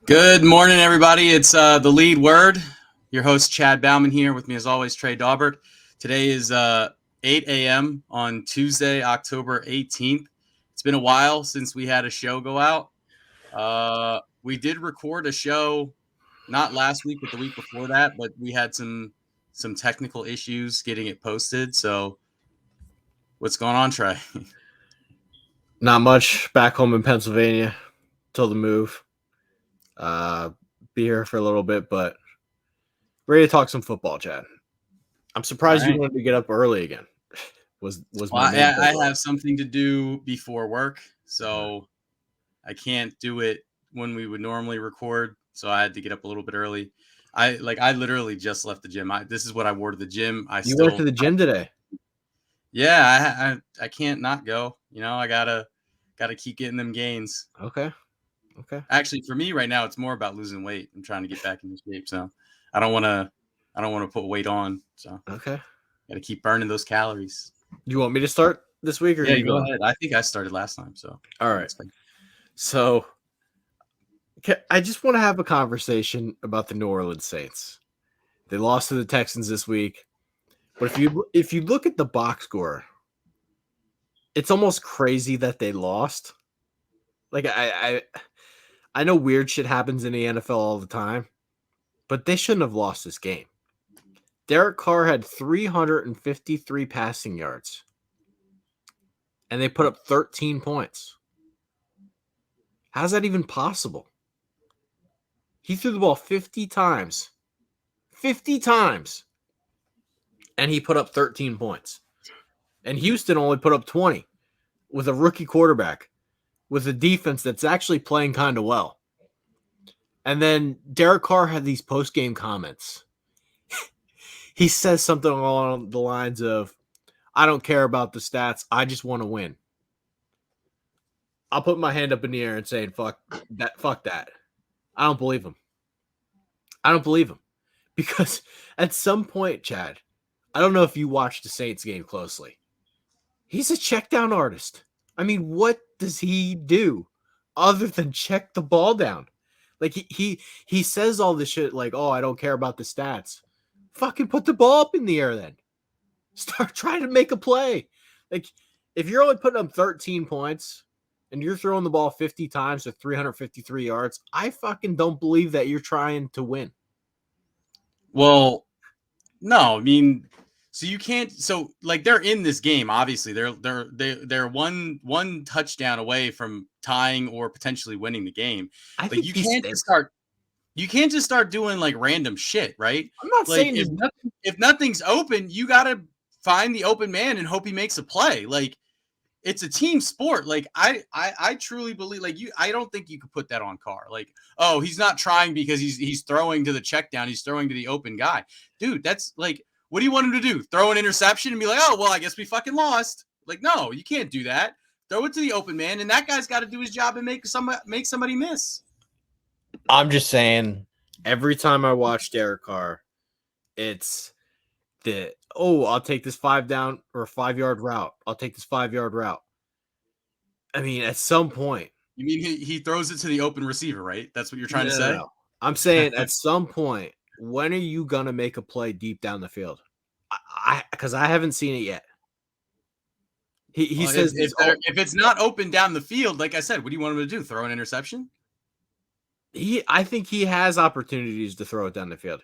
Good morning, everybody. It's the lead word. Your host, Chad Bauman, here with me, as always, Trey Daubert. Today is 8 a.m. on Tuesday, October 18th. It's been a while since we had a show go out. We did record a show not last week, but the week before that, but we had some technical issues getting it posted. So what's going on, Trey? Not much. Back home in Pennsylvania till the move. Be here for a little bit, but ready to talk some football, Chad. I'm surprised All right. you wanted to get up early again. Was Well, my main I goal. have something to do before work, so I can't do it when we would normally record. So I had to get up a little bit early. I literally just left the gym. This is what I wore to the gym. You went to the gym today. Yeah, I can't not go. You know, I gotta keep getting them gains. Okay. Actually, for me right now, it's more about losing weight. I'm trying to get back into shape, so I don't want to put weight on. So Okay. gotta keep burning those calories. You want me to start this week, or Yeah, you go going? ahead. I think I started last time. So All right. So I just want to have a conversation about the New Orleans Saints. They lost to the Texans this week, but if you look at the box score, it's almost crazy that they lost. Like I know weird shit happens in the NFL all the time, but they shouldn't have lost this game. Derek Carr had 353 passing yards, and they put up 13 points. How's that even possible? He threw the ball 50 times. 50 times. And he put up 13 points. And Houston only put up 20 with a rookie quarterback, with a defense that's actually playing kind of well. And then Derek Carr had these post-game comments. He says something along the lines of, I don't care about the stats. I just want to win. I'll put my hand up in the air and say, fuck that. I don't believe him. Because at some point, Chad, I don't know if you watched the Saints game closely. He's a check down artist. I mean, what does he do other than check the ball down? Like he says all this shit like, oh, I don't care about the stats. Fucking put the ball up in the air then. Start trying to make a play. Like, if you're only putting up 13 points and you're throwing the ball 50 times to 353 yards, I fucking don't believe that you're trying to win. Well, no, I mean, so you can't. So like they're in this game. Obviously, they're one touchdown away from tying or potentially winning the game. I Like think you can't just start doing like random shit, right? I'm not Like saying if nothing's open, you gotta find the open man and hope he makes a play. Like it's a team sport. Like I truly believe like I don't think you could put that on Carr. Like, oh, he's not trying because he's throwing to the check down, he's throwing to the open guy. Dude, that's like, what do you want him to do? Throw an interception and be like, oh well, I guess we fucking lost. Like, no, you can't do that. Throw it to the open man, and that guy's got to do his job and make somebody miss. I'm just saying, every time I watch Derek Carr, it's I'll take this 5-yard route. I'll take this 5-yard route. I mean, at some point. You mean he throws it to the open receiver, right? That's what you're trying to say? No. I'm saying at some point, when are you going to make a play deep down the field? Because I haven't seen it yet. He says if it's not open down the field, like I said, what do you want him to do? Throw an interception? I think he has opportunities to throw it down the field.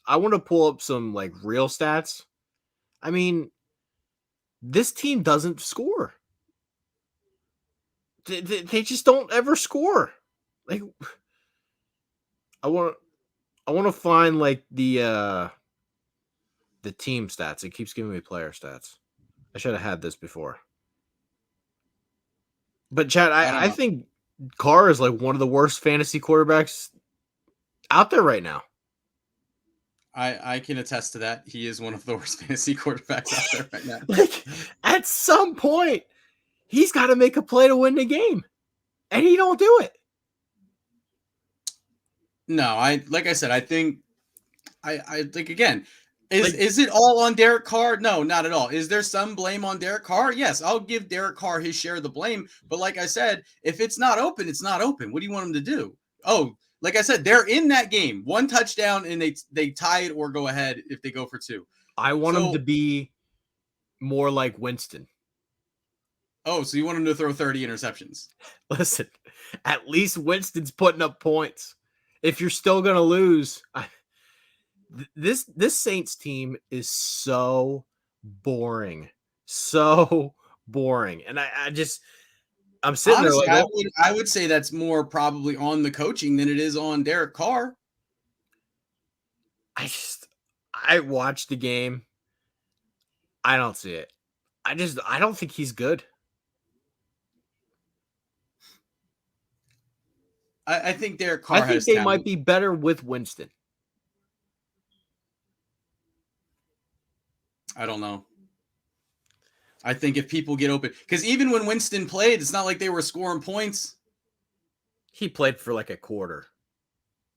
I want to pull up some like real stats. I mean, this team doesn't score. They just don't ever score. Like, I want to find like the team stats. It keeps giving me player stats. I should have had this before. But Chad, I think Carr is like one of the worst fantasy quarterbacks out there right now. I can attest to that. He is one of the worst fantasy quarterbacks out there right now. Like, at some point, he's got to make a play to win the game, and he don't do it. No, like I said, I think I think again, is it all on Derek Carr? No, not at all. Is there some blame on Derek Carr? Yes, I'll give Derek Carr his share of the blame. But like I said, if it's not open, it's not open. What do you want him to do? Oh, like I said, they're in that game. One touchdown, and they tie it or go ahead if they go for two. I want him to be more like Winston. Oh, so you want him to throw 30 interceptions? Listen, at least Winston's putting up points. If you're still going to lose, this Saints team is so boring. So boring. And I'm sitting Honestly, there like, I would say that's more probably on the coaching than it is on Derek Carr. I watched the game. I don't see it. I don't think he's good. I think Derek Carr I think has they talent. might be better with Winston. I don't know. I think if people get open, because even when Winston played, it's not like they were scoring points. He played for like a quarter.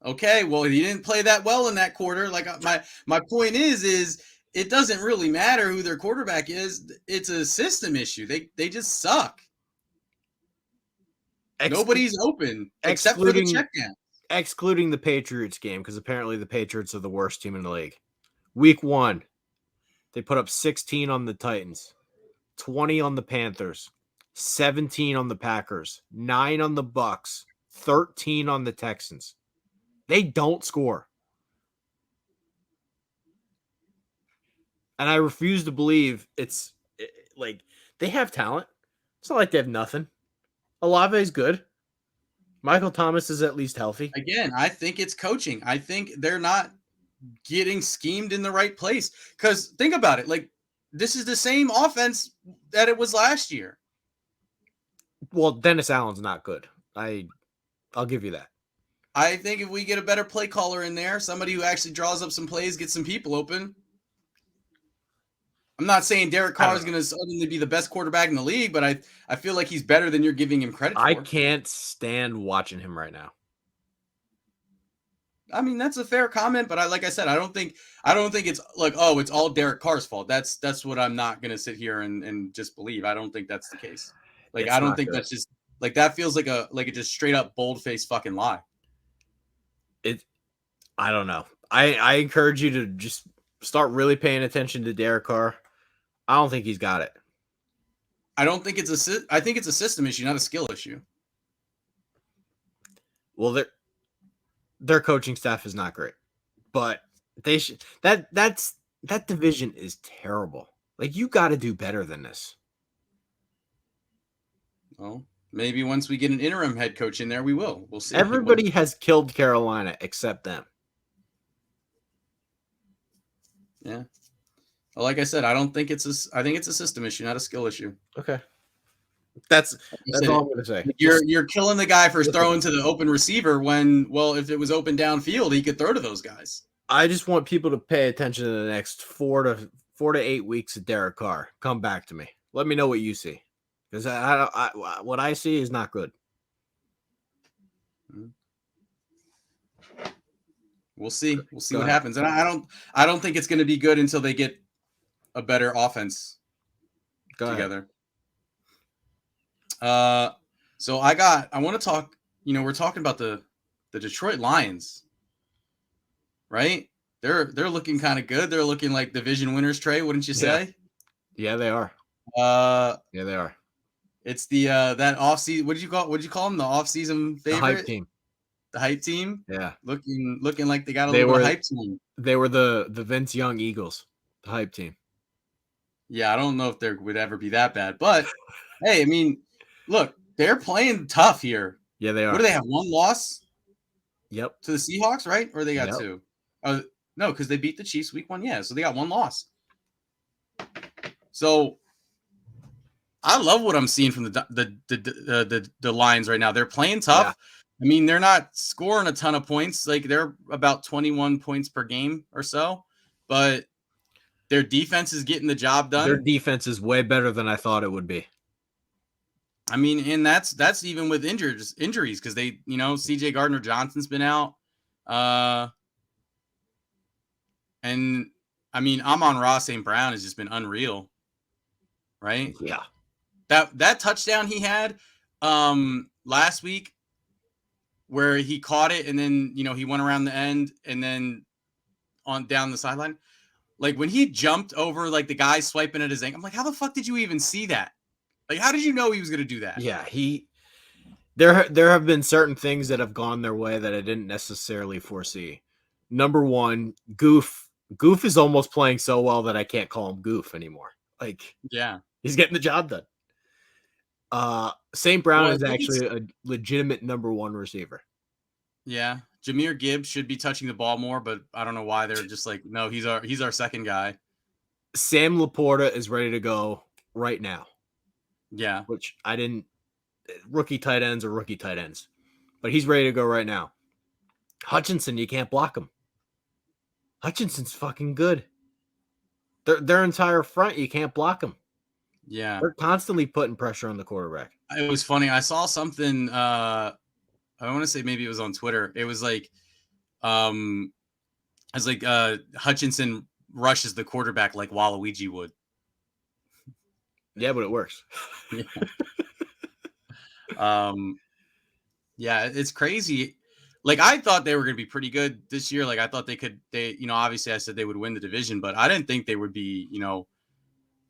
Okay, well, he didn't play that well in that quarter. Like my point is it doesn't really matter who their quarterback is. It's a system issue. They just suck. Nobody's open except for the check down. Excluding the Patriots game, because apparently the Patriots are the worst team in the league. Week 1, they put up 16 on the Titans, 20 on the Panthers, 17 on the Packers, 9 on the Bucks, 13 on the Texans. They don't score. And I refuse to believe like they have talent. It's not like they have nothing. Olave's good. Michael Thomas is at least healthy. Again, I think it's coaching. I think they're not getting schemed in the right place. Because think about it. Like, this is the same offense that it was last year. Well, Dennis Allen's not good. I'll give you that. I think if we get a better play caller in there, somebody who actually draws up some plays, gets some people open. I'm not saying Derek Carr is going to suddenly be the best quarterback in the league, but I feel like he's better than you're giving him credit for. I can't stand watching him right now. I mean, that's a fair comment, but like I said, I don't think it's like, oh, it's all Derek Carr's fault. That's what I'm not going to sit here and just believe. I don't think that's the case. Like, I don't think that's just like, that feels like a just straight up bold-faced fucking lie. I don't know. I encourage you to just start really paying attention to Derek Carr. I don't think he's got it. I think it's a system issue, not a skill issue. Well, their coaching staff is not great, but they should. That division is terrible. Like, you got to do better than this. Well, maybe once we get an interim head coach in there, we will. We'll see. Everybody has killed Carolina except them. Yeah. Well, like I said, I think it's a system issue, not a skill issue. Okay. That's all I'm going to say. You're killing the guy for throwing to the open receiver when, well, if it was open downfield, he could throw to those guys. I just want people to pay attention to the next 4 to 8 weeks of Derek Carr. Come back to me. Let me know what you see, because what I see is not good. We'll see. We'll see what happens, and I don't think it's going to be good until they get a better offense together. So I want to talk, we're talking about the Detroit Lions, right? They're looking kind of good. They're looking like division winners, Trey, wouldn't you say? Yeah, they are. Yeah, they are. It's the that offseason, what'd you call them? The offseason favorite? The hype team. The hype team? Yeah. Looking like they got a little hype team. They were the Vince Young Eagles, the hype team. Yeah, I don't know if there would ever be that bad, but hey, I mean, look, they're playing tough here. Yeah, they are. What do they have? One loss? Yep. To the Seahawks, right? Or they got 2? No, because they beat the Chiefs week 1. Yeah, so they got 1 loss. So I love what I'm seeing from the Lions right now. They're playing tough. Yeah. I mean, they're not scoring a ton of points. Like, they're about 21 points per game or so, but their defense is getting the job done. Their defense is way better than I thought it would be. I mean, and that's even with injuries, because they, CJ Gardner-Johnson's been out. And I mean, Amon-Ra St. Brown has just been unreal. Right? Yeah. That touchdown he had last week, where he caught it and then, he went around the end and then on down the sideline. Like when he jumped over like the guy swiping at his ankle, I'm like, how the fuck did you even see that? Like, how did you know he was going to do that? Yeah, there have been certain things that have gone their way that I didn't necessarily foresee. Number one, Goof. Goof is almost playing so well that I can't call him Goof anymore. Like, Yeah. he's getting the job done. St. Brown Well, I is think actually a legitimate number one receiver. Yeah. Jahmyr Gibbs should be touching the ball more, but I don't know why they're just like, no, he's our second guy. Sam Laporta is ready to go right now. Yeah. Which I didn't. Rookie tight ends are rookie tight ends, but he's ready to go right now. Hutchinson, you can't block him. Hutchinson's fucking good. Their entire front, you can't block them. Yeah. They're constantly putting pressure on the quarterback. It was funny. I saw something. I want to say maybe it was on Twitter. It was like, Hutchinson rushes the quarterback like Waluigi would. Yeah, but it works. Yeah. Yeah, it's crazy. Like I thought they were going to be pretty good this year. Like I thought obviously I said they would win the division, but I didn't think they would be,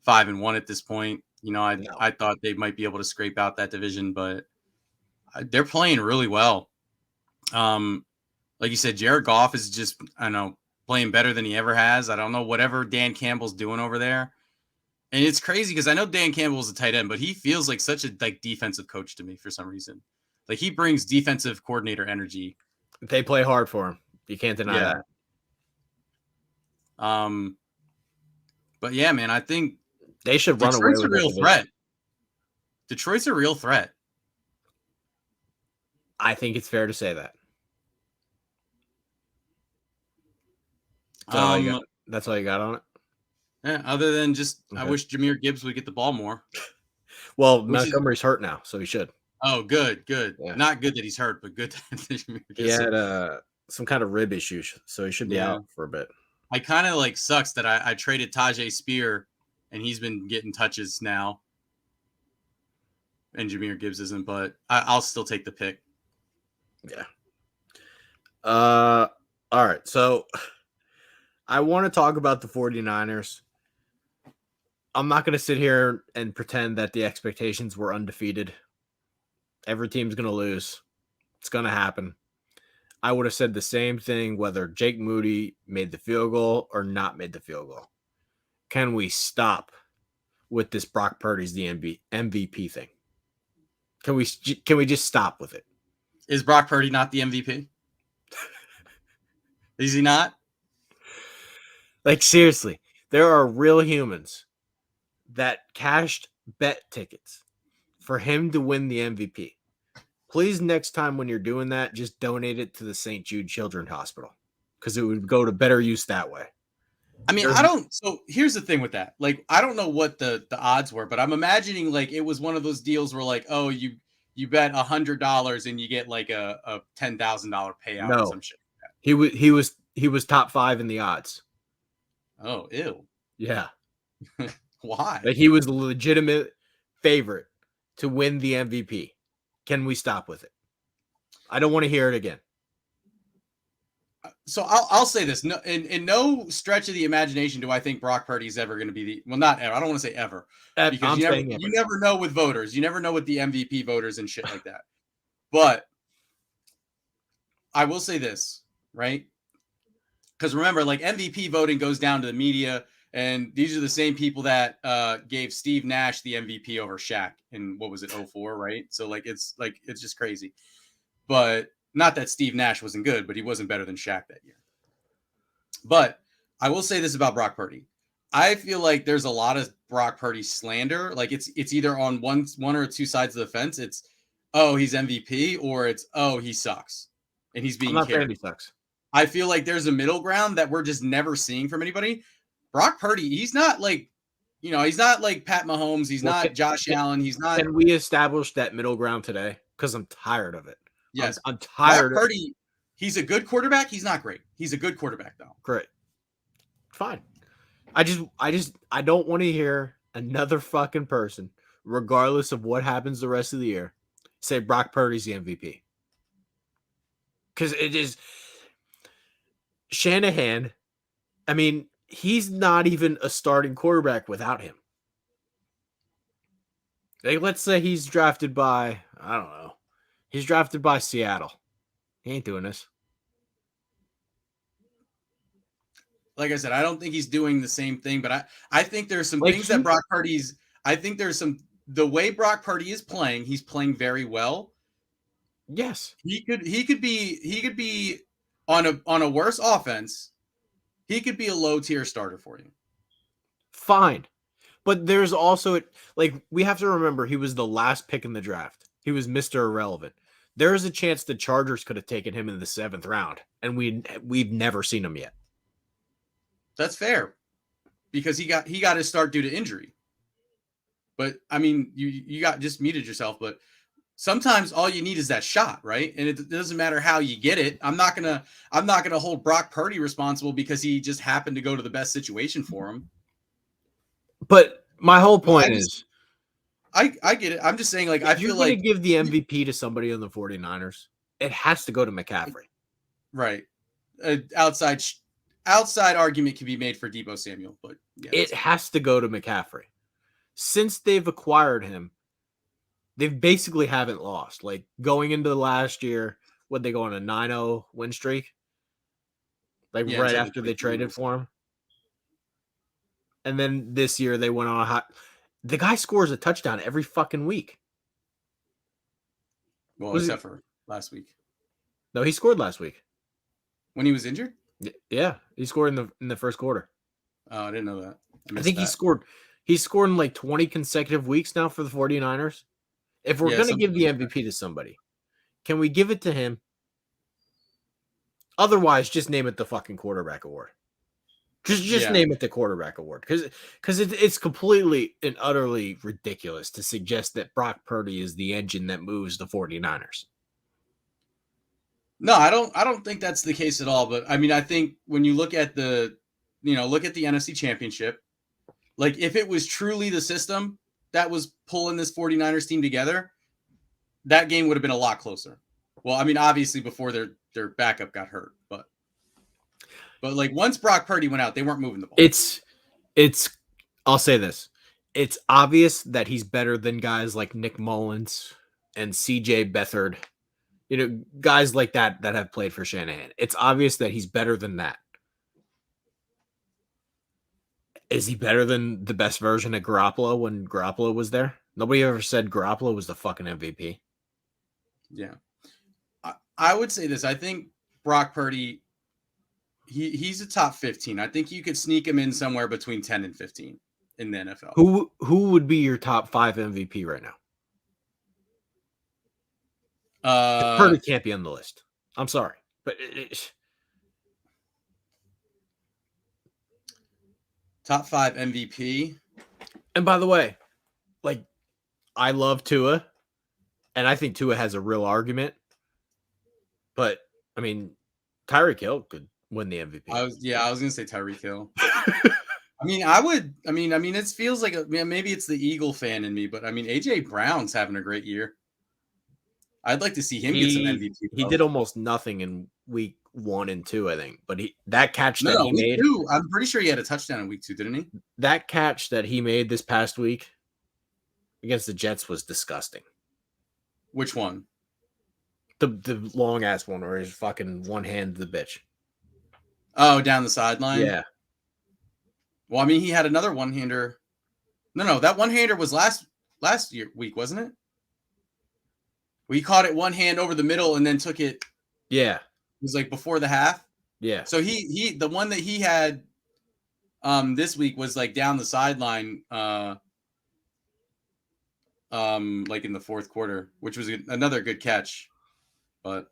5-1 at this point. I thought they might be able to scrape out that division, but they're playing really well. Like you said, Jared Goff is just, I don't know, playing better than he ever has. I don't know whatever Dan Campbell's doing over there. And it's crazy because I know Dan Campbell's a tight end, but he feels like such a defensive coach to me for some reason. Like he brings defensive coordinator energy. They play hard for him. You can't deny that. But yeah, man, I think they should run away with a real threat. Detroit's a real threat. I think it's fair to say that. That's all you got on it? Yeah, other than just, okay. I wish Jahmyr Gibbs would get the ball more. Well, Montgomery's hurt now, so he should. Oh, good. Yeah. Not good that he's hurt, but good that he had some kind of rib issues, so he should be out for a bit. I kind of sucks that I traded Tajay Spear, and he's been getting touches now, and Jahmyr Gibbs isn't, but I'll still take the pick. Yeah. All right, so I want to talk about the 49ers. I'm not going to sit here and pretend that the expectations were undefeated. Every team's going to lose. It's going to happen. I would have said the same thing whether Jake Moody made the field goal or not made the field goal. Can we stop with this Brock Purdy's the MVP thing? Can we just stop with it? Is Brock Purdy not the MVP? Is he not? Like, seriously, there are real humans that cashed bet tickets for him to win the MVP. Please, next time when you're doing that, just donate it to the St. Jude Children's Hospital because it would go to better use that way. I mean, so here's the thing with that. Like, I don't know what the odds were, but I'm imagining like it was one of those deals where like, oh, you bet $100 and you get like a $10,000 payout or some shit like that. He was top 5 in the odds. Oh, ew. Yeah. Why? Like he was a legitimate favorite to win the MVP. Can we stop with it? I don't want to hear it again. So I'll say this. No, in no stretch of the imagination do I think Brock Purdy is ever going to be not ever. I don't want to say ever. Because you never know with voters. You never know with the MVP voters and shit like that. But I will say this, right? Because remember, like MVP voting goes down to the media, and these are the same people that gave Steve Nash the MVP over Shaq in what was it, 2004, right? So it's just crazy. But not that Steve Nash wasn't good, but he wasn't better than Shaq that year. But I will say this about Brock Purdy. I feel like there's a lot of Brock Purdy slander. Like it's either on one or two sides of the fence. It's, oh, he's MVP, or it's, oh, he sucks. And he's being carried. He sucks. I feel like there's a middle ground that we're just never seeing from anybody. Brock Purdy, he's not like, he's not like Pat Mahomes. He's not Josh Allen. He's not. Can we establish that middle ground today? Because I'm tired of it. Yes. I'm tired. Brock Purdy, he's a good quarterback. He's not great. He's a good quarterback, though. Great. Fine. I don't want to hear another fucking person, regardless of what happens the rest of the year, say Brock Purdy's the MVP. because it is Shanahan. I mean, he's not even a starting quarterback without him. Like, let's say he's drafted by, I don't know, he's drafted by Seattle. He ain't doing this. Like I said, I don't think he's doing the same thing, but I think there's some Like things that Brock Purdy's. I think there's the way Brock Purdy is playing. He's playing very well. Yes, He could be on a worse offense. He could be a low tier starter for you. fine. But there's also, like, we have to remember he was the last pick in the draft. He was Mr. Irrelevant. There is a chance the Chargers could have taken him in the 7th round, and we've never seen him yet. That's fair, because he got his start due to injury. But I mean, you got just muted yourself. But sometimes all you need is that shot, right? And it doesn't matter how you get it. I'm not gonna hold Brock Purdy responsible because he just happened to go to the best situation for him. But my whole point is, I get it. I'm just saying, like, I feel like you're going to give the MVP to somebody on the 49ers, it has to go to McCaffrey. Right. Outside argument can be made for Deebo Samuel, but yeah, it has to go to McCaffrey. Since they've acquired him, they've basically haven't lost. Like, going into the last year, would they go on a 9-0 win streak? Like, right after they traded for him. And then this year they went on a hot. The guy scores a touchdown every fucking week. Well, except for last week. No, he scored last week. When he was injured? Yeah, he scored in the first quarter. Oh, I didn't know that. I think he scored in like 20 consecutive weeks now for the 49ers. If we're going to give the MVP to somebody, can we give it to him? Otherwise, just name it the fucking quarterback award. Just name it the quarterback award, because it's completely and utterly ridiculous to suggest that Brock Purdy is the engine that moves the 49ers. No, I don't think that's the case at all. But I mean, I think when you look at the NFC Championship, like, if it was truly the system that was pulling this 49ers team together, that game would have been a lot closer. Well, I mean, obviously before their backup got hurt, but like, once Brock Purdy went out, they weren't moving the ball. It's I'll say this. It's obvious that he's better than guys like Nick Mullins and CJ Beathard. You know, guys like that have played for Shanahan. It's obvious that he's better than that. Is he better than the best version of Garoppolo when Garoppolo was there? Nobody ever said Garoppolo was the fucking MVP. Yeah. I would say this. I think Brock Purdy, he's a top 15. I think you could sneak him in somewhere between 10 and 15 in the NFL. Who would be your top 5 MVP right now? Purdy can't be on the list. I'm sorry, but top 5 MVP. And by the way, like, I love Tua, and I think Tua has a real argument. But I mean, Tyreek Hill could win the MVP. I was gonna say Tyreek Hill. I mean, it feels like maybe it's the Eagle fan in me, but I mean, AJ Brown's having a great year. I'd like to see him get some MVP. He did almost nothing in week 1 and 2, I think. But that catch he made. 2, I'm pretty sure he had a touchdown in week 2, didn't he? That catch that he made this past week against the Jets was disgusting. Which one? The long ass one where he's fucking one hand the bitch. Oh, down the sideline? Yeah. Well, I mean, he had another one-hander. No, that one-hander was last week, wasn't it? We caught it one hand over the middle and then took it. Yeah. It was like before the half. Yeah. So the one that he had this week was like down the sideline like in the fourth quarter, which was another good catch. But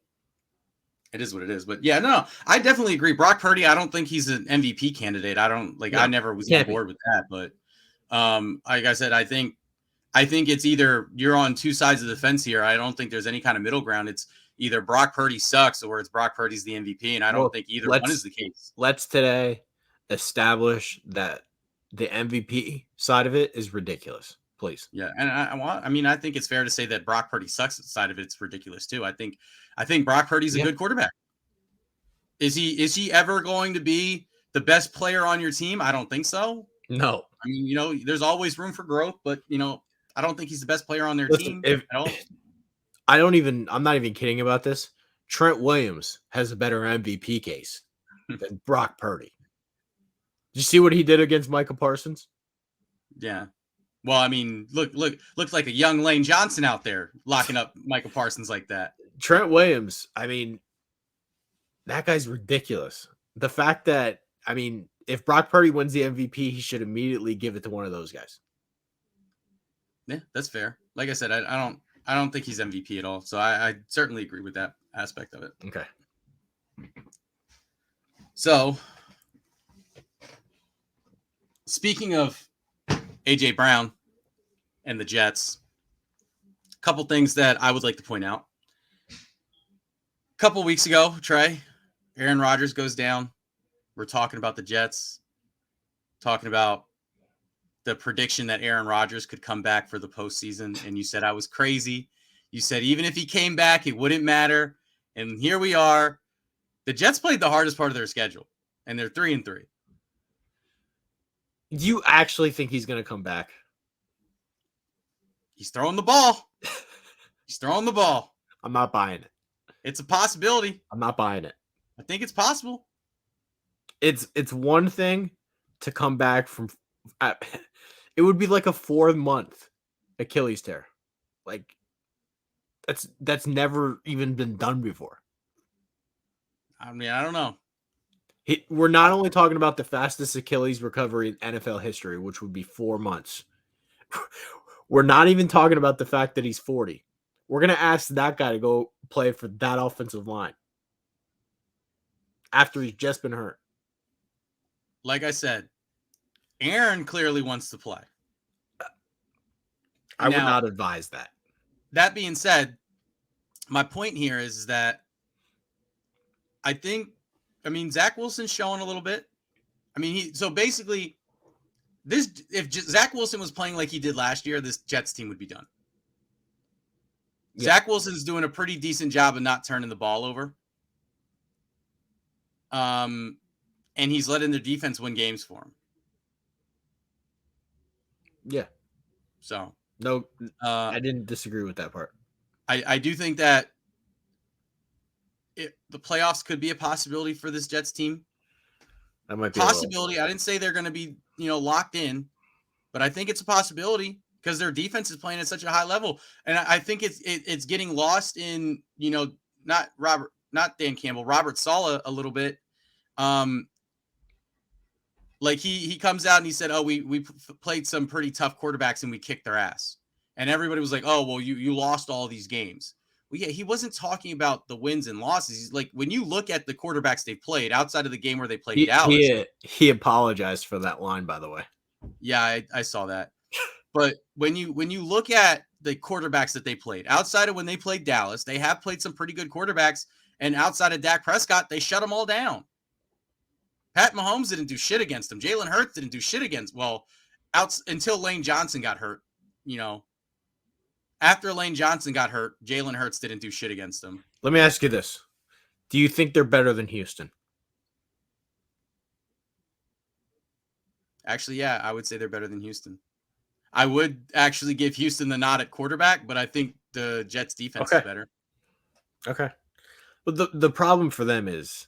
it is what it is. But yeah, no, I definitely agree. Brock Purdy, I don't think he's an MVP candidate. I don't like. No, I never was on board with that. But like I said, I think it's either you're on two sides of the fence here. I don't think there's any kind of middle ground. It's either Brock Purdy sucks or it's Brock Purdy's the MVP, and I don't think either one is the case. Let's today establish that the MVP side of it is ridiculous. please. Yeah, and I mean, I think it's fair to say that Brock Purdy sucks side of it's ridiculous too. I think Brock Purdy's a good quarterback. Is he ever going to be the best player on your team? I don't think so. No. I mean, there's always room for growth, but I don't think he's the best player on their Listen, team at all. I'm not even kidding about this. Trent Williams has a better MVP case than Brock Purdy. Did you see what he did against Micah Parsons? Yeah. Well, I mean, looks like a young Lane Johnson out there locking up Micah Parsons like that. Trent Williams, I mean, that guy's ridiculous. The fact that, I mean, if Brock Purdy wins the MVP, he should immediately give it to one of those guys. Yeah, that's fair. Like I said, I don't think he's MVP at all. So I certainly agree with that aspect of it. Okay. So speaking of AJ Brown and the Jets, a couple things that I would like to point out. A couple weeks ago, Trey, Aaron Rodgers goes down. We're talking about the Jets, talking about the prediction that Aaron Rodgers could come back for the postseason. And you said I was crazy. You said even if he came back, it wouldn't matter. And here we are. The Jets played the hardest part of their schedule, and they're 3-3. Do you actually think he's going to come back? He's throwing the ball. He's throwing the ball. I'm not buying it. It's a possibility. I'm not buying it. I think it's possible. It's one thing to come back from it would be like a 4-month Achilles tear. Like that's never even been done before. I mean, I don't know. We're not only talking about the fastest Achilles recovery in NFL history, which would be 4 months. We're not even talking about the fact that he's 40. We're going to ask that guy to go play for that offensive line after he's just been hurt. Like I said, Aaron clearly wants to play. I would not advise that. That being said, my point here is that Zach Wilson's showing a little bit. I mean, so basically, if Zach Wilson was playing like he did last year, this Jets team would be done. Yeah. Zach Wilson's doing a pretty decent job of not turning the ball over. And he's letting their defense win games for him. Yeah. So no, I didn't disagree with that part. I do think that the playoffs could be a possibility for this Jets team. That might be possibility. I didn't say they're going to be, locked in, but I think it's a possibility because their defense is playing at such a high level. And I think it's getting lost in, not Dan Campbell, Robert Saleh a little bit. Like he comes out and he said, "Oh, we played some pretty tough quarterbacks and we kicked their ass." And everybody was like, "Oh, well, you lost all these games." Well, yeah, he wasn't talking about the wins and losses. He's like, when you look at the quarterbacks they played outside of the game where they played Dallas. He apologized for that line, by the way. Yeah, I saw that. But when you look at the quarterbacks that they played outside of when they played Dallas, they have played some pretty good quarterbacks. And outside of Dak Prescott, they shut them all down. Pat Mahomes didn't do shit against them. Jalen Hurts didn't do shit against. Well, until Lane Johnson got hurt, After Lane Johnson got hurt, Jalen Hurts didn't do shit against them. Let me ask you this. Do you think they're better than Houston? Actually, yeah, I would say they're better than Houston. I would actually give Houston the nod at quarterback, but I think the Jets defense is better. Okay. But the problem for them is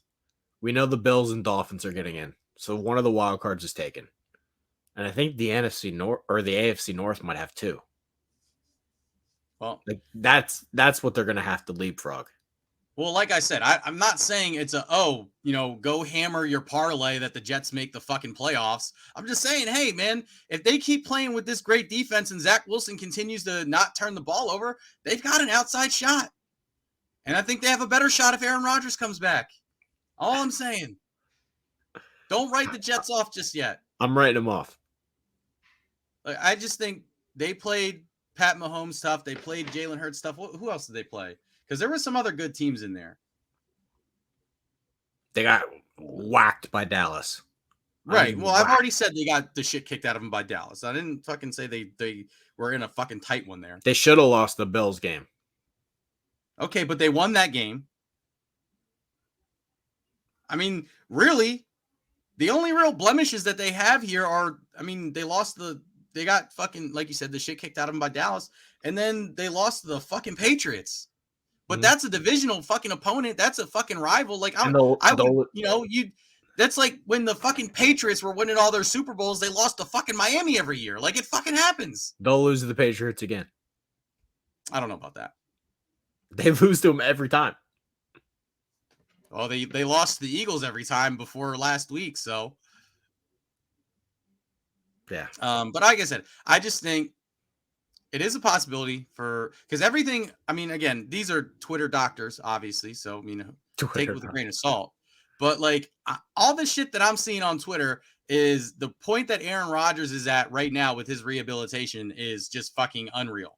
we know the Bills and Dolphins are getting in. So one of the wild cards is taken. And I think the NFC North or the AFC North might have two. Well, like that's what they're going to have to leapfrog. Well, like I said, I'm not saying it's go hammer your parlay that the Jets make the fucking playoffs. I'm just saying, hey, man, if they keep playing with this great defense and Zach Wilson continues to not turn the ball over, they've got an outside shot. And I think they have a better shot if Aaron Rodgers comes back. All I'm saying. Don't write the Jets off just yet. I'm writing them off. I just think they played Pat Mahomes tough. They played Jalen Hurts tough. Who else did they play? Because there were some other good teams in there. They got whacked by Dallas. Right. Well, I've already said they got the shit kicked out of them by Dallas. I didn't fucking say they were in a fucking tight one there. They should have lost the Bills game. Okay, but they won that game. I mean, really, the only real blemishes that they have here are, I mean, they got fucking, like you said, the shit kicked out of them by Dallas, and then they lost to the fucking Patriots. But that's a divisional fucking opponent. That's a fucking rival. Like, that's like when the fucking Patriots were winning all their Super Bowls, they lost to fucking Miami every year. Like, it fucking happens. They'll lose to the Patriots again. I don't know about that. They lose to them every time. Well, they lost to the Eagles every time before last week, so. Yeah. But like I said, I just think it is a possibility because everything, I mean, again, these are Twitter doctors, obviously, so, take it with a grain of salt. But, like, all the shit that I'm seeing on Twitter is the point that Aaron Rodgers is at right now with his rehabilitation is just fucking unreal.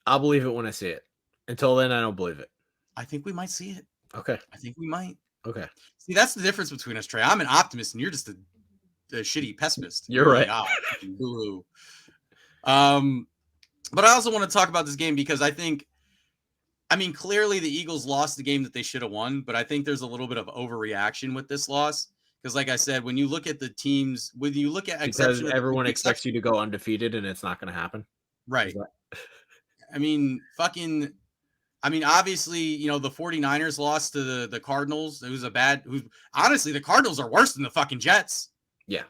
I'll believe it when I see it. Until then, I don't believe it. I think we might see it. Okay. I think we might. Okay. See, that's the difference between us, Trey. I'm an optimist, and you're just a shitty pessimist. You're right. Like, boo-hoo. But I also want to talk about this game because clearly the Eagles lost the game that they should have won, but I think there's a little bit of overreaction with this loss. Because, like I said, when you look at the teams, because everyone expects you to go undefeated, and it's not going to happen. Right. Obviously, the 49ers lost to the Cardinals. Honestly, the Cardinals are worse than the fucking Jets. Yeah.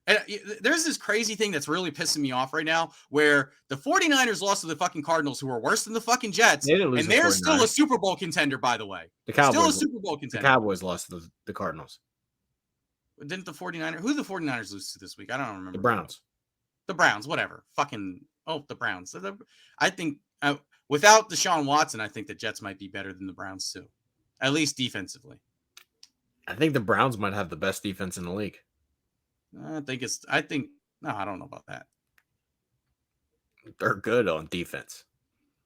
And there's this crazy thing that's really pissing me off right now where the 49ers lost to the fucking Cardinals, who are worse than the fucking Jets. And they're still a Super Bowl contender, by the way. The Cowboys. Still a Super Bowl contender. The Cowboys lost to the Cardinals. Didn't the 49ers? Who did the 49ers lose to this week? I don't remember. The Browns. The Browns, whatever. The Browns. I think without Deshaun Watson, I think the Jets might be better than the Browns too. At least defensively. I think the Browns might have the best defense in the league. I don't know about that. They're good on defense.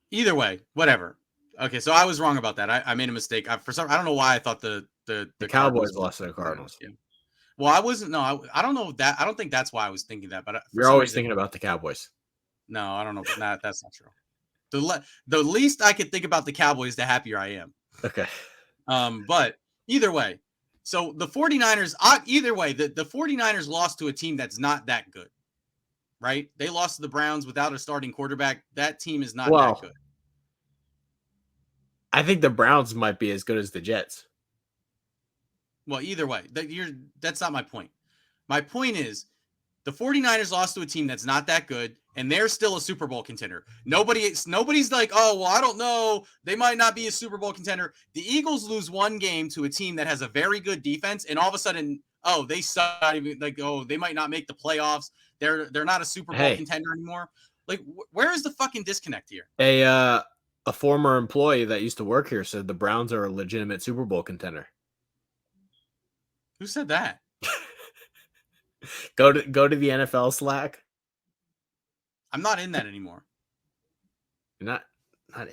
Either way, whatever. Okay, so I was wrong about that. I made a mistake. I don't know why I thought the Cowboys lost to the Cardinals. Yeah. Well, I wasn't. No, I don't know that. I don't think that's why I was thinking that. But you're always thinking about the Cowboys. No, I don't know. That's not true. The least I could think about the Cowboys, the happier I am. Okay. But either way, so the 49ers, the 49ers lost to a team that's not that good, right? They lost to the Browns without a starting quarterback. That team is not that good. I think the Browns might be as good as the Jets. Well, either way, that's not my point. My point is the 49ers lost to a team that's not that good, and they're still a Super Bowl contender. Nobody's like, oh, well, I don't know. They might not be a Super Bowl contender. The Eagles lose one game to a team that has a very good defense, and all of a sudden, they suck. Like, they might not make the playoffs. They're not a Super Bowl contender anymore. Like, where is the fucking disconnect here? A former employee that used to work here said the Browns are a legitimate Super Bowl contender. Who said that? Go to the NFL Slack. I'm not in that anymore. You're not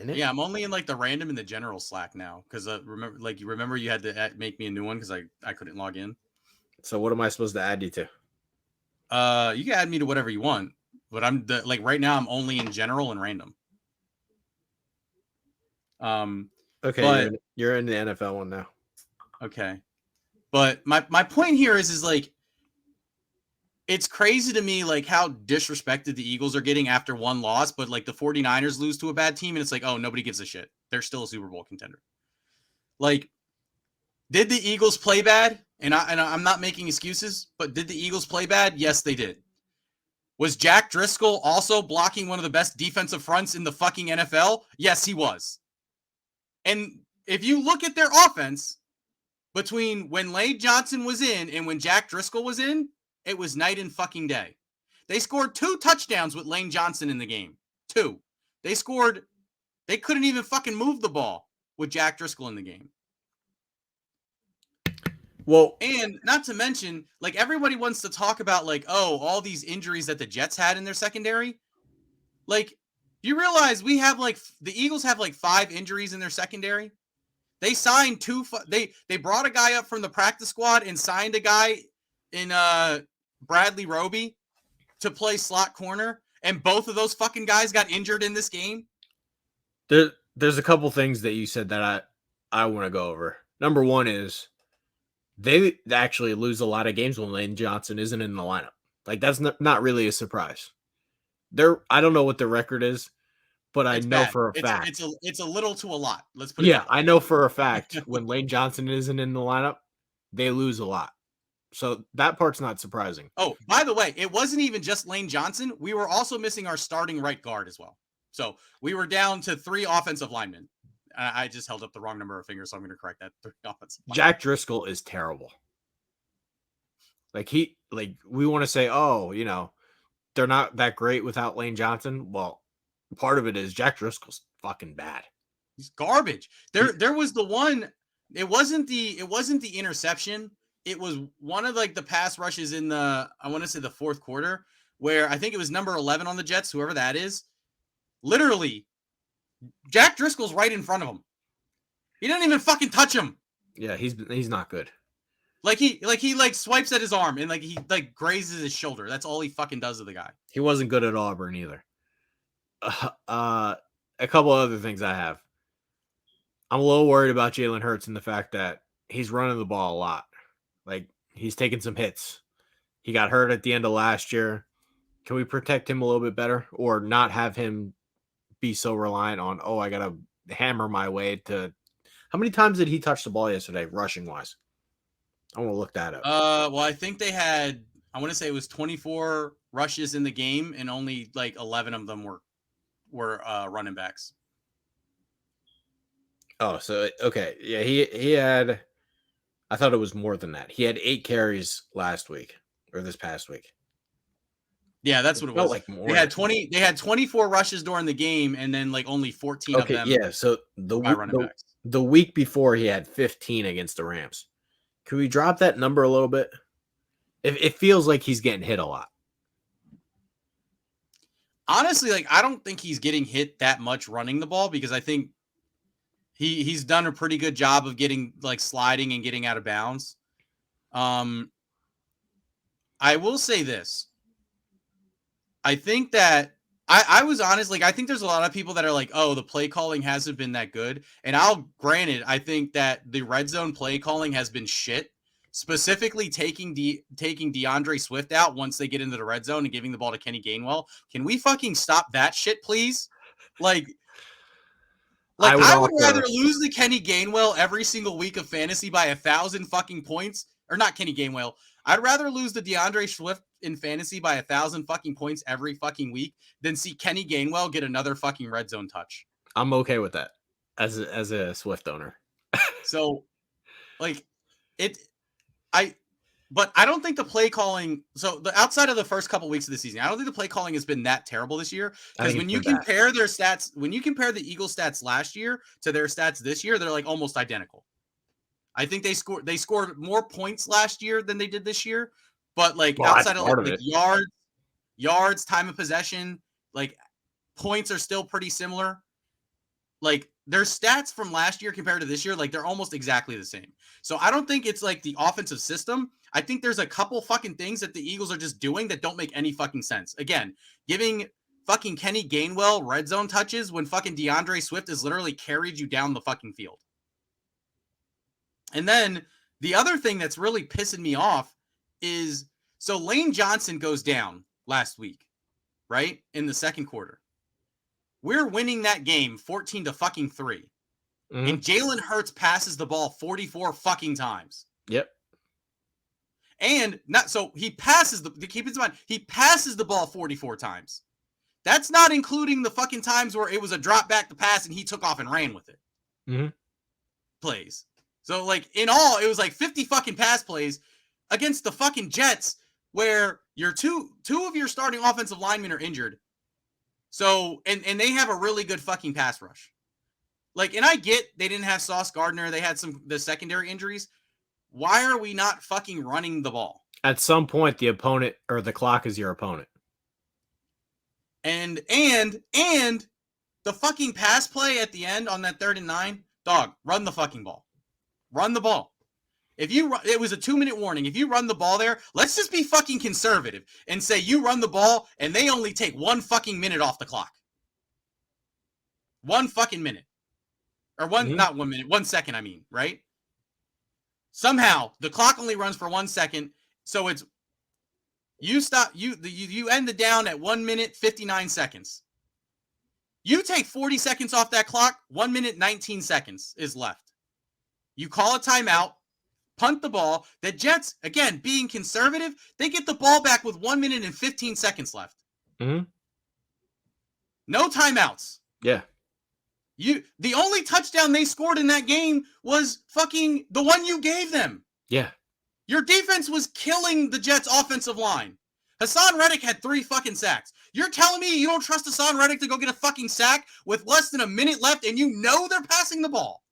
in it? Yeah, I'm only in like the random and the general Slack now because remember you had to make me a new one because I couldn't log in. So what am I supposed to add you to? You can add me to whatever you want, but right now I'm only in general and random. Okay, but, you're in the NFL one now. Okay. But my point here is like, it's crazy to me, like, how disrespected the Eagles are getting after one loss, but like the 49ers lose to a bad team and it's like, oh, nobody gives a shit. They're still a Super Bowl contender. Like, did the Eagles play bad? And I'm not making excuses, but did the Eagles play bad? Yes, they did. Was Jack Driscoll also blocking one of the best defensive fronts in the fucking NFL? Yes, he was. And if you look at their offense between when Lane Johnson was in and when Jack Driscoll was in, it was night and fucking day. They scored 2 touchdowns with Lane Johnson in the game. 2. They couldn't even fucking move the ball with Jack Driscoll in the game. Well, and not to mention, like, everybody wants to talk about, like, oh, all these injuries that the Jets had in their secondary. Like, you realize the Eagles have like 5 injuries in their secondary? They signed they brought a guy up from the practice squad and signed a guy in Bradley Roby to play slot corner, and both of those fucking guys got injured in this game. There's a couple things that you said that I want to go over. Number one is they actually lose a lot of games when Lane Johnson isn't in the lineup. Like, that's not really a surprise. I don't know what the record is, but I know for a fact. It's a little to a lot. Let's put it that way. I know for a fact when Lane Johnson isn't in the lineup, they lose a lot. So that part's not surprising. Oh, by the way, it wasn't even just Lane Johnson. We were also missing our starting right guard as well. So we were down to 3 offensive linemen. I just held up the wrong number of fingers, so I'm going to correct that. 3 offensive linemen. Jack Driscoll is terrible. We want to say, oh, they're not that great without Lane Johnson. Well, part of it is Jack Driscoll's fucking bad. He's garbage. There was the one. It wasn't the interception. It was one of the pass rushes in I want to say the fourth quarter, where I think it was number 11 on the Jets, whoever that is. Literally, Jack Driscoll's right in front of him. He didn't even fucking touch him. Yeah, he's not good. He swipes at his arm and he grazes his shoulder. That's all he fucking does to the guy. He wasn't good at Auburn either. A couple other things I have. I'm a little worried about Jalen Hurts and the fact that he's running the ball a lot. He's taking some hits. He got hurt at the end of last year. Can we protect him a little bit better or not have him be so reliant on, I got to hammer my way to – how many times did he touch the ball yesterday, rushing-wise? I want to look that up. Well, I think they had – I want to say it was 24 rushes in the game, and only 11 of them were running backs. Oh, so okay. Yeah, he had – I thought it was more than that. He had 8 carries last week or this past week. Yeah, that's what it was. They had 24 rushes during the game, and then only 14 of them. Yeah, so the week before he had 15 against the Rams. Can we drop that number a little bit? It feels like he's getting hit a lot. Honestly, I don't think he's getting hit that much running the ball because I think he's done a pretty good job of getting sliding and getting out of bounds. I will say this. I think that I was honest. I think there's a lot of people that are the play calling hasn't been that good. And granted, I think that the red zone play calling has been shit. Specifically taking DeAndre Swift out once they get into the red zone and giving the ball to Kenny Gainwell. Can we fucking stop that shit, please? I would rather lose to Kenny Gainwell every single week of fantasy by 1,000 fucking points. Or not Kenny Gainwell. I'd rather lose to DeAndre Swift in fantasy by 1,000 fucking points every fucking week than see Kenny Gainwell get another fucking red zone touch. I'm okay with that as a Swift owner. So, but I don't think the play calling. So outside of the first couple weeks of the season, I don't think the play calling has been that terrible this year. Because when you compare their stats, when you compare the Eagles stats last year to their stats this year, they're almost identical. I think they scored more points last year than they did this year. But outside of yards, time of possession, points are still pretty similar. Their stats from last year compared to this year, they're almost exactly the same. So I don't think it's the offensive system. I think there's a couple fucking things that the Eagles are just doing that don't make any fucking sense. Again, giving fucking Kenny Gainwell red zone touches when fucking DeAndre Swift has literally carried you down the fucking field. And then the other thing that's really pissing me off is, so Lane Johnson goes down last week, right? In the second quarter. We're winning that game 14-3. Mm-hmm. And Jalen Hurts passes the ball 44 fucking times. Yep. And he passes keep in mind, he passes the ball 44 times. That's not including the fucking times where it was a drop back to pass and he took off and ran with it. Mm-hmm. Plays. So in all, it was 50 fucking pass plays against the fucking Jets where your two of your starting offensive linemen are injured. So, and they have a really good fucking pass rush. And I get they didn't have Sauce Gardner. They had the secondary injuries. Why are we not fucking running the ball? At some point, the opponent or the clock is your opponent. And the fucking pass play at the end on that 3rd and 9, dog, run the fucking ball. Run the ball. It was a 2-minute warning. If you run the ball there, let's just be fucking conservative and say you run the ball and they only take 1 fucking minute off the clock. 1 fucking minute. Or not 1 minute, 1 second, I mean, right? Somehow the clock only runs for 1 second. So it's, you end the down at 1 minute, 59 seconds. You take 40 seconds off that clock, 1 minute, 19 seconds is left. You call a timeout, punt the ball. The Jets, again, being conservative, they get the ball back with 1 minute and 15 seconds left. Mm-hmm. No timeouts. Yeah. The only touchdown they scored in that game was fucking the one you gave them. Yeah. Your defense was killing the Jets' offensive line. Hassan Reddick had 3 fucking sacks. You're telling me you don't trust Hassan Reddick to go get a fucking sack with less than a minute left and you know they're passing the ball?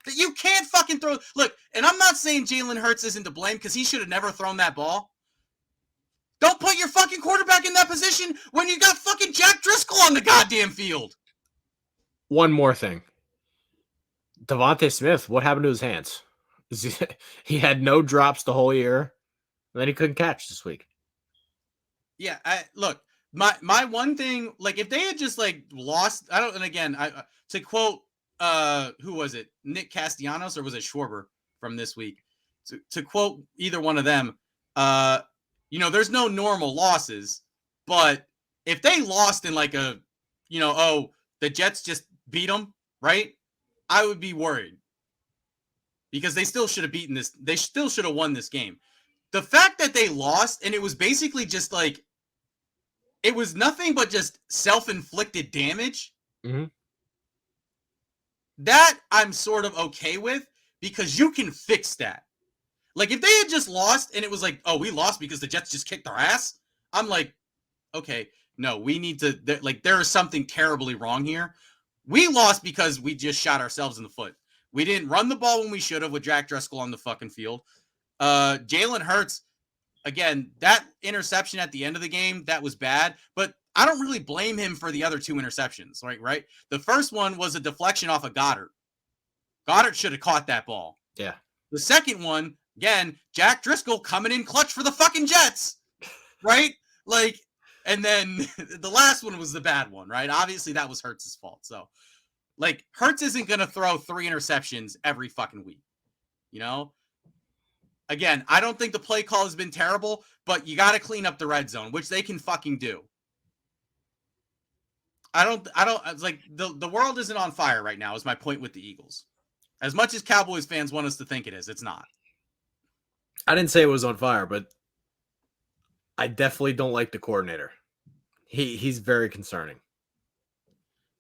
That you can't fucking throw. Look, and I'm not saying Jalen Hurts isn't to blame because he should have never thrown that ball. Don't put your fucking quarterback in that position when you got fucking Jack Driscoll on the goddamn field. One more thing. Devontae Smith, what happened to his hands? He had no drops the whole year, and then he couldn't catch this week. Yeah, look, my one thing, like if they had just like lost, and again, to quote, who was it? Nick Castellanos or was it Schwarber from this week? To quote either one of them, there's no normal losses, but if they lost in like the Jets just beat them, right? I would be worried because they still should have beaten this. They still should have won this game. The fact that they lost and it was basically just like, it was nothing but just self-inflicted damage. Mm-hmm. That I'm sort of okay with because you can fix that. Like if they had just lost and it was like, oh, we lost because the Jets just kicked our ass. I'm like, okay, no, we need to, there is something terribly wrong here. We lost because we just shot ourselves in the foot. We didn't run the ball when we should have with Jack Driscoll on the fucking field. Jalen Hurts, again, that interception at the end of the game, that was bad, but I don't really blame him for the other 2 interceptions, right? The first one was a deflection off of Goddard. Goddard should have caught that ball. Yeah. The second one, again, Jack Driscoll coming in clutch for the fucking Jets, right? Like, and then the last one was the bad one, right? Obviously, that was Hurts' fault. So, like, Hurts isn't going to throw 3 interceptions every fucking week, Again, I don't think the play call has been terrible, but you got to clean up the red zone, which they can fucking do. The world isn't on fire right now is my point with the Eagles. As much as Cowboys fans want us to think it is, it's not. I didn't say it was on fire, but I definitely don't like the coordinator. He's very concerning.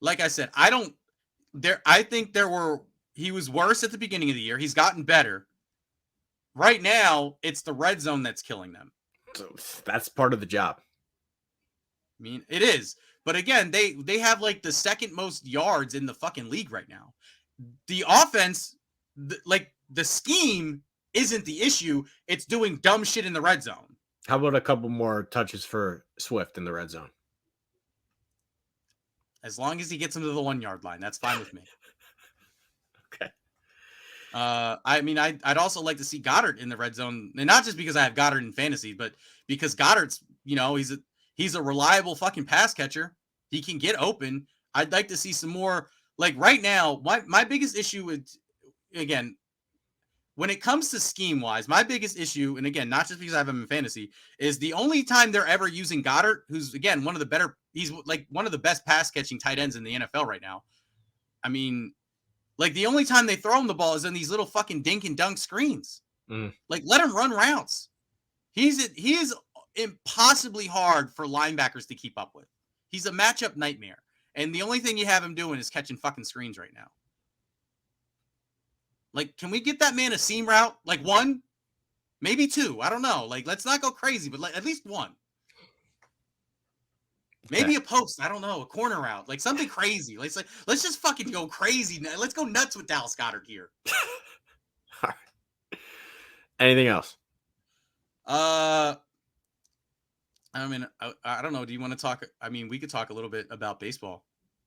Like I said, I think he was worse at the beginning of the year. He's gotten better. Right now, it's the red zone that's killing them. So that's part of the job. I mean, it is. But again, they have like the second most yards in the fucking league right now. The offense, the scheme isn't the issue. It's doing dumb shit in the red zone. How about a couple more touches for Swift in the red zone? As long as he gets him to the 1 yard line, that's fine with me. Okay. I mean, I'd also like to see Goddard in the red zone, and not just because I have Goddard in fantasy, but because Goddard's, he's a reliable fucking pass catcher. He can get open. I'd like to see some more. Like right now, my biggest issue is, again, when it comes to scheme wise, my biggest issue, and again, not just because I have him in fantasy, is the only time they're ever using Goddard, who's again he's like one of the best pass catching tight ends in the NFL right now. I mean, like the only time they throw him the ball is in these little fucking dink and dunk screens. Like let him run routes. He is impossibly hard for linebackers to keep up with. He's a matchup nightmare. And the only thing you have him doing is catching fucking screens right now. Like, can we get that man a seam route? Like 1? Maybe 2. I don't know. Like, let's not go crazy, but at least 1. Maybe a post. I don't know. A corner route. Like something crazy. Let's just fucking go crazy. Let's go nuts with Dallas Goedert here. All right. Anything else? I mean, I don't know. Do you want to talk? I mean, we could talk a little bit about baseball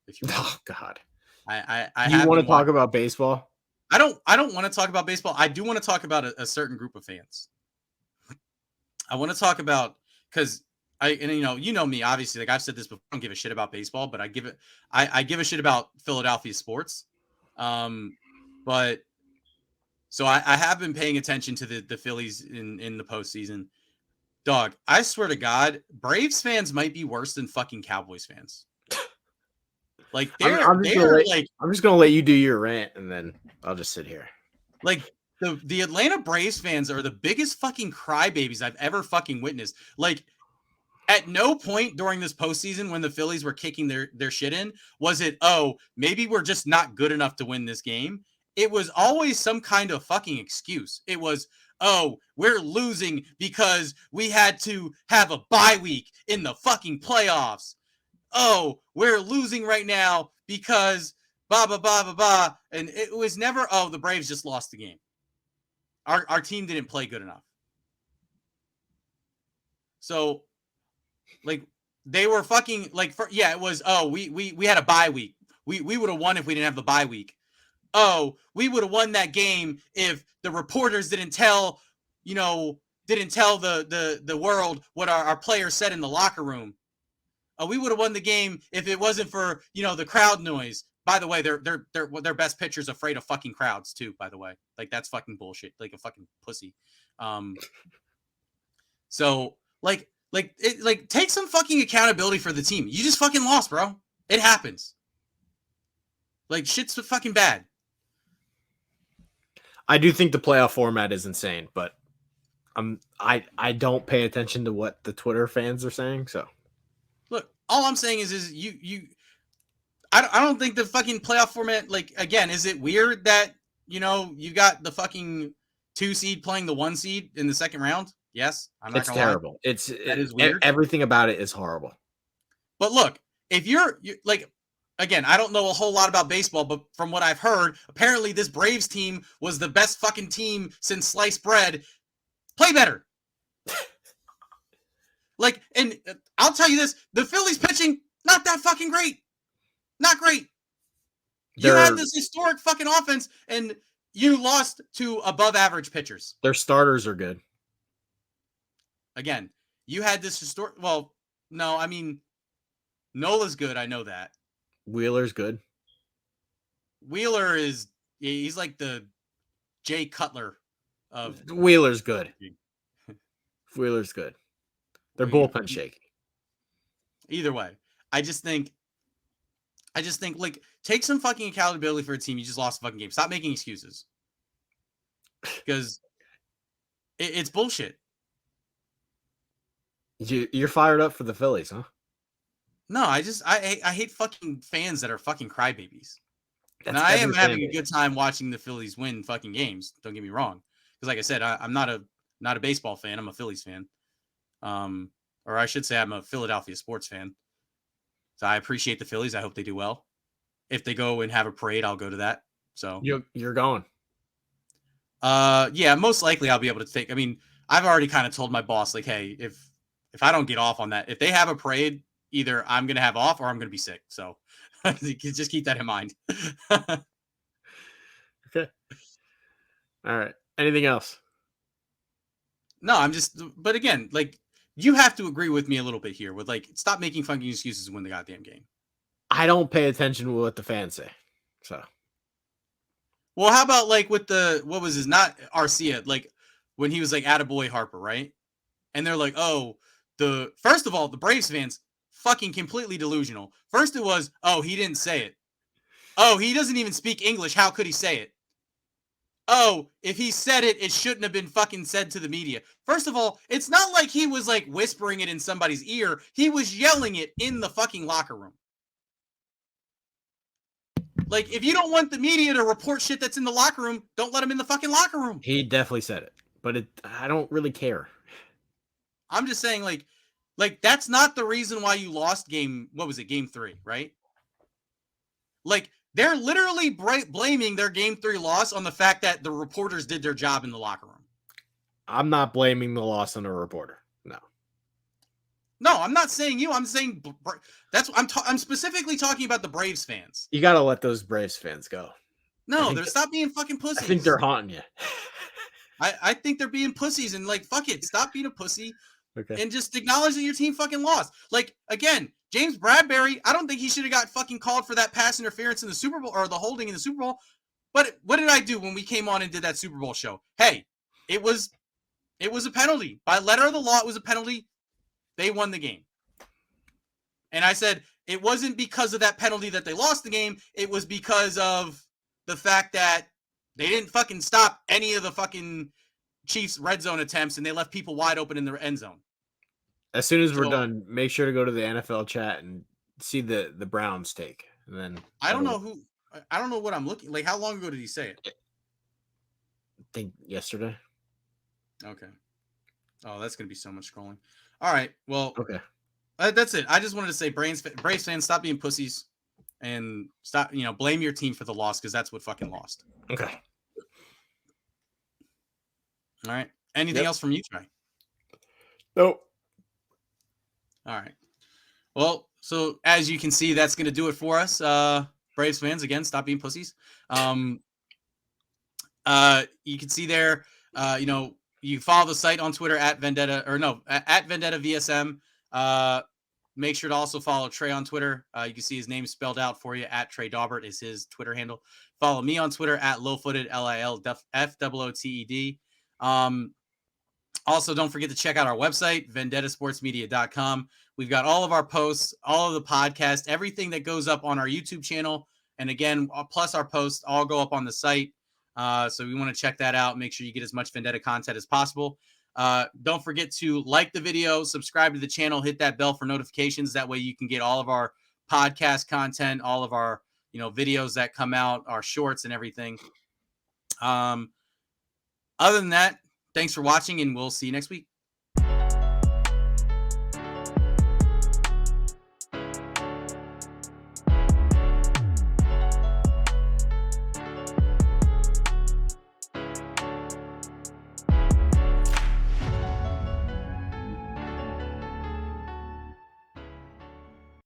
if you want. Oh God. I Do you have want been to talk watching. about baseball? I don't want to talk about baseball. I do want to talk about a certain group of fans. I want to talk about because you know me obviously, like I've said this before. I don't give a shit about baseball, but I give a shit about Philadelphia sports. But so I have been paying attention to the Phillies in the postseason. Dog, I swear to God, Braves fans might be worse than fucking Cowboys fans. Like I'm just gonna let you do your rant, and then I'll just sit here. like the Atlanta Braves fans are the biggest fucking crybabies I've ever fucking witnessed. Like at no point during this postseason when the Phillies were kicking their shit in was it, oh, maybe we're just not good enough to win this game. It was always some kind of fucking excuse. It was, oh, we're losing because we had to have a bye week in the fucking playoffs. Oh, we're losing right now because blah, blah, blah, blah, blah. And it was never, oh, the Braves just lost the game. Our team didn't play good enough. So, like, they were fucking, like, it was, oh, we had a bye week. We would have won if we didn't have the bye week. Oh, we would have won that game if the reporters didn't tell the world what our players said in the locker room. We would have won the game if it wasn't for, the crowd noise. By the way, their best pitcher's afraid of fucking crowds too, by the way. Like that's fucking bullshit. Like a fucking pussy. So take some fucking accountability for the team. You just fucking lost, bro. It happens. Like shit's fucking bad. I do think the playoff format is insane, but I don't pay attention to what the Twitter fans are saying. So look, all I'm saying is I don't think the fucking playoff format, like, again, is it weird that, you got the fucking 2 seed playing the 1 seed in the second round? Yes. I'm not going to lie. It's terrible. That is weird. Everything about it is horrible. But look, if you're like, again, I don't know a whole lot about baseball, but from what I've heard, apparently this Braves team was the best fucking team since sliced bread. Play better. Like, and I'll tell you this, the Phillies pitching, not that fucking great. Not great. You had this historic fucking offense, and you lost to above average pitchers. Their starters are good. Again, you had this historic. Well, no, I mean, Nola's good. I know that. Wheeler's good. Wheeler he's like the Jay Cutler of. Wheeler's good. Wheeler's good. Their bullpen shaky. Either way, I just think, like, take some fucking accountability for a team. You just lost a fucking game. Stop making excuses. Because it's bullshit. You're fired up for the Phillies, huh? No, I hate fucking fans that are fucking crybabies. And I am having a good time watching the Phillies win fucking games. Don't get me wrong. Because like I said, I'm not a baseball fan. I'm a Phillies fan. Or I should say I'm a Philadelphia sports fan. So I appreciate the Phillies. I hope they do well. If they go and have a parade, I'll go to that. So you're going. Yeah, most likely I'll be able to take. I mean, I've already kind of told my boss, like, hey, if I don't get off on that, if they have a parade, either I'm gonna have off or I'm gonna be sick. So just keep that in mind. Okay. All right. Anything else? No, but again, like, you have to agree with me a little bit here with, like, stop making fucking excuses and win the goddamn game. I don't pay attention to what the fans say. So. Well, how about, like, with what was his, not Arcia, like, when he was, like, attaboy Harper, right? And they're like, oh, first of all, the Braves fans, fucking completely delusional. First it was, oh, he didn't say it. Oh, he doesn't even speak English. How could he say it? Oh, if he said it, it shouldn't have been fucking said to the media. First of all, it's not like he was, like, whispering it in somebody's ear. He was yelling it in the fucking locker room. Like, if you don't want the media to report shit that's in the locker room, don't let him in the fucking locker room. He definitely said it, but I don't really care. I'm just saying, like that's not the reason why you lost game 3, right? Like, they're literally blaming their game 3 loss on the fact that the reporters did their job in the locker room. I'm not blaming the loss on a reporter. No, I'm not saying you. I'm saying I'm specifically talking about the Braves fans. You got to let those Braves fans go. No, stop being fucking I pussies. think they're haunting you. I think they're being pussies and like, fuck it. Stop being a pussy Okay. and just acknowledge that your team fucking lost. Like, again, James Bradbury, I don't think he should have got fucking called for that pass interference in the Super Bowl or the holding in the Super Bowl. But what did I do when we came on and did that Super Bowl show? Hey, it was a penalty. By letter of the law, it was a penalty. They won the game. And I said, it wasn't because of that penalty that they lost the game. It was because of the fact that they didn't fucking stop any of the fucking Chiefs red zone attempts and they left people wide open in the end zone. As soon as we're done, make sure to go to the NFL chat and see the Browns take. And then I don't know what I'm looking like. How long ago did he say it? I think yesterday. Okay. Oh, that's gonna be so much scrolling. All right. Well, okay. That's it. I just wanted to say, Braves fans, stop being pussies and stop, blame your team for the loss because that's what fucking lost. Okay. All right. Anything else from you, Trey? Nope. All right. Well, so as you can see, that's going to do it for us. Braves fans, again, stop being pussies. You can see there, you follow the site on Twitter at Vendetta VSM. Make sure to also follow Trey on Twitter. You can see his name spelled out for you at Trey Daubert is his Twitter handle. Follow me on Twitter at Lilfooted, LILFOOTED. Also, don't forget to check out our website, vendettasportsmedia.com. We've got all of our posts, all of the podcasts, everything that goes up on our YouTube channel. And again, plus our posts all go up on the site. So we want to check that out. Make sure you get as much Vendetta content as possible. Don't forget to like the video, subscribe to the channel, hit that bell for notifications. That way you can get all of our podcast content, all of our, videos that come out, our shorts and everything. Other than that, thanks for watching and we'll see you next week.